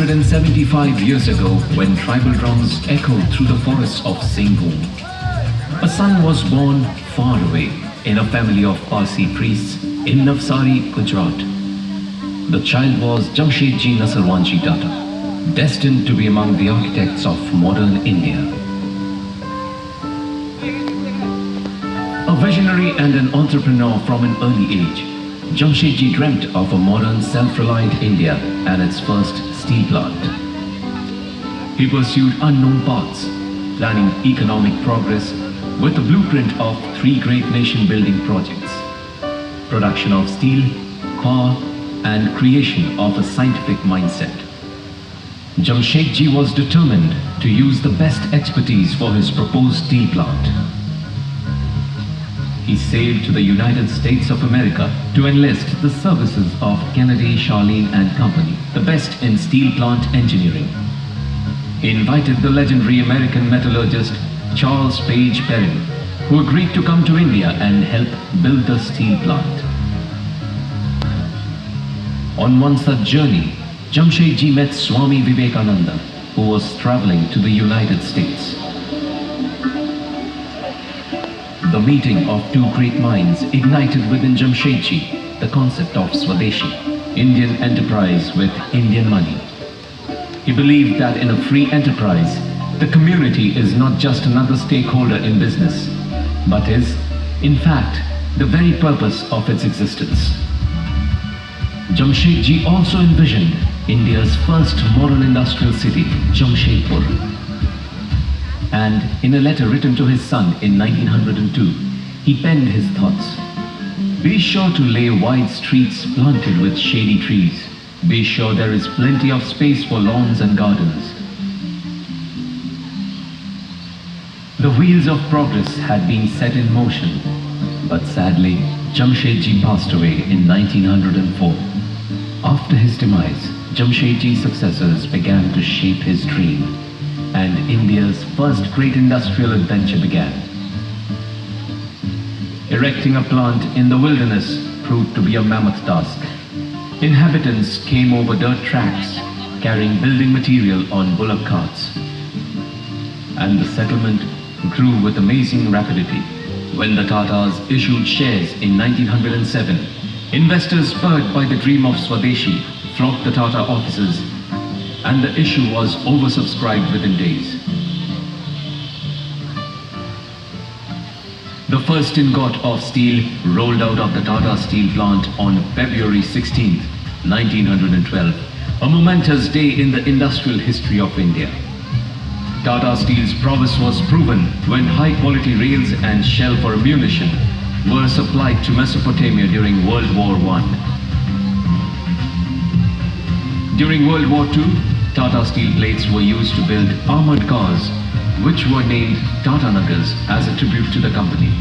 175 years ago, when tribal drums echoed through the forests of Singhbhum, a son was born far away in a family of Parsi priests in Navsari, Gujarat. The child was Jamshedji Tata, destined to be among the architects of modern India. A visionary and an entrepreneur from an early age, Jamshedji dreamt of a modern, self-reliant India and its first steel plant. He pursued unknown paths, planning economic progress with a blueprint of 3 great nation-building projects: production of steel, power, and creation of a scientific mindset. Jamshedji was determined to use the best expertise for his proposed steel plant. He sailed to the United States of America to enlist the services of Kennedy, Charlene and Company, the best in steel plant engineering. He invited the legendary American metallurgist Charles Page Perrin, who agreed to come to India and help build the steel plant. On one such journey, Jamshedji met Swami Vivekananda, who was traveling to the United States. The meeting of 2 great minds ignited within Jamshedji the concept of Swadeshi, Indian enterprise with Indian money. He believed that in a free enterprise, the community is not just another stakeholder in business, but is, in fact, the very purpose of its existence. Jamshedji also envisioned India's first modern industrial city, Jamshedpur. And in a letter written to his son in 1902, he penned his thoughts. Be sure to lay wide streets planted with shady trees. Be sure there is plenty of space for lawns and gardens. The wheels of progress had been set in motion, but sadly, Jamshedji passed away in 1904. After his demise, Jamshedji's successors began to shape his dream, and India's first great industrial adventure began. Erecting a plant in the wilderness proved to be a mammoth task. Inhabitants came over dirt tracks, carrying building material on bullock carts. And the settlement grew with amazing rapidity. When the Tatas issued shares in 1907, investors spurred by the dream of Swadeshi flocked the Tata offices, and the issue was oversubscribed within days. The first ingot of steel rolled out of the Tata steel plant on February 16, 1912, a momentous day in the industrial history of India. Tata Steel's prowess was proven when high-quality rails and shell for ammunition were supplied to Mesopotamia during World War I. During World War II, Tata steel plates were used to build armored cars, which were named Tata Nagars as a tribute to the company.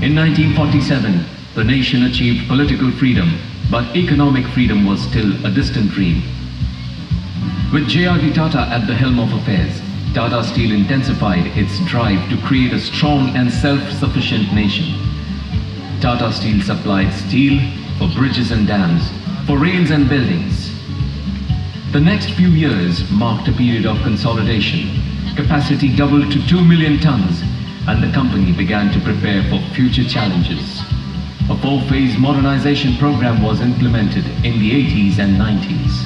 In 1947, the nation achieved political freedom, but economic freedom was still a distant dream. With J.R.D. Tata at the helm of affairs, Tata Steel intensified its drive to create a strong and self-sufficient nation. Tata Steel supplied steel for bridges and dams, for rails and buildings. The next few years marked a period of consolidation. Capacity doubled to 2 million tons, and the company began to prepare for future challenges. A 4-phase modernization program was implemented in the 80s and 90s.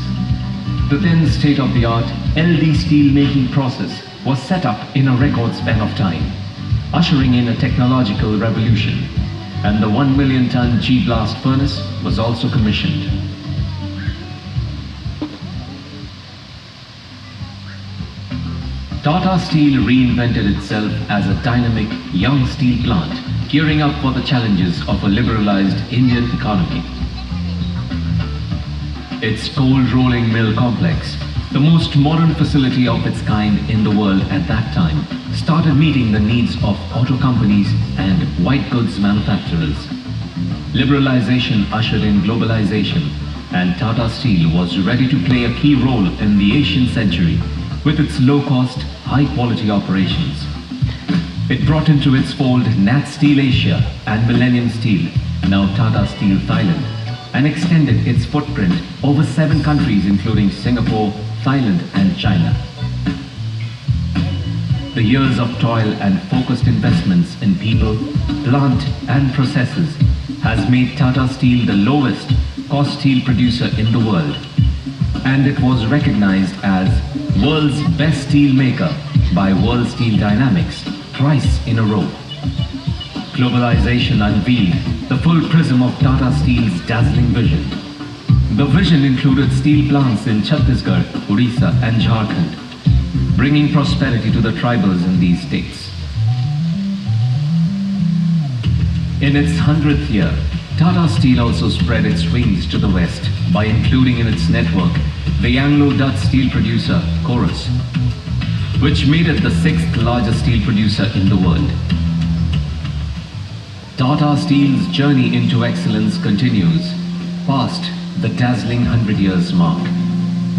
The then state-of-the-art LD steel making process was set up in a record span of time, ushering in a technological revolution, and the 1 million ton G-blast furnace was also commissioned. Tata Steel reinvented itself as a dynamic, young steel plant, gearing up for the challenges of a liberalized Indian economy. Its cold rolling mill complex, the most modern facility of its kind in the world at that time, started meeting the needs of auto companies and white goods manufacturers. Liberalization ushered in globalization, and Tata Steel was ready to play a key role in the Asian century with its low-cost, high-quality operations. It brought into its fold Nat Steel Asia and Millennium Steel, now Tata Steel Thailand, and extended its footprint over 7 countries including Singapore, Thailand and China. The years of toil and focused investments in people, plant and processes has made Tata Steel the lowest cost steel producer in the world, and it was recognized as world's best steel maker by World Steel Dynamics twice in a row. Globalization unveiled the full prism of Tata Steel's dazzling vision. The vision included steel plants in Chhattisgarh, Odisha and Jharkhand, bringing prosperity to the tribals in these states. In its 100th year, Tata Steel also spread its wings to the west by including in its network the Anglo-Dutch steel producer Corus, which made it the 6th largest steel producer in the world. Tata Steel's journey into excellence continues past the dazzling 100 years mark.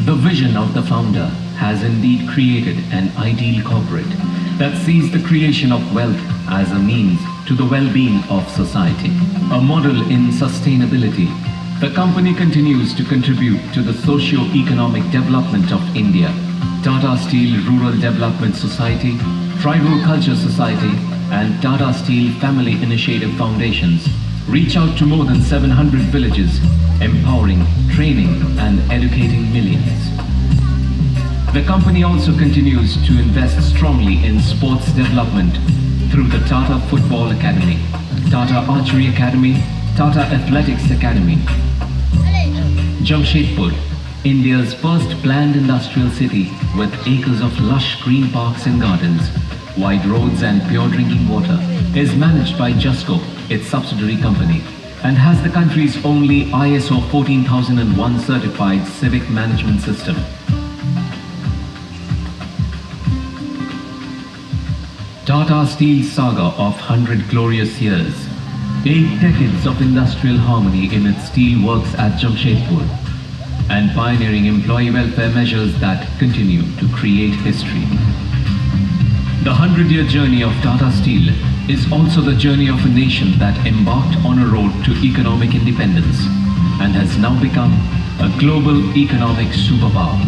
The vision of the founder has indeed created an ideal corporate that sees the creation of wealth as a means to the well-being of society. A model in sustainability, the company continues to contribute to the socio-economic development of India. Tata Steel Rural Development Society, Tribal Culture Society and Tata Steel Family Initiative Foundations reach out to more than 700 villages, empowering, training and educating millions. The company also continues to invest strongly in sports development through the Tata Football Academy, Tata Archery Academy, Tata Athletics Academy. Jamshedpur, India's first planned industrial city with acres of lush green parks and gardens, wide roads and pure drinking water, is managed by Jusco, its subsidiary company, and has the country's only ISO 14001 certified civic management system. Tata Steel's saga of 100 glorious years, 8 decades of industrial harmony in its steel works at Jamshedpur, and pioneering employee welfare measures that continue to create history. The 100-year journey of Tata Steel is also the journey of a nation that embarked on a road to economic independence and has now become a global economic superpower.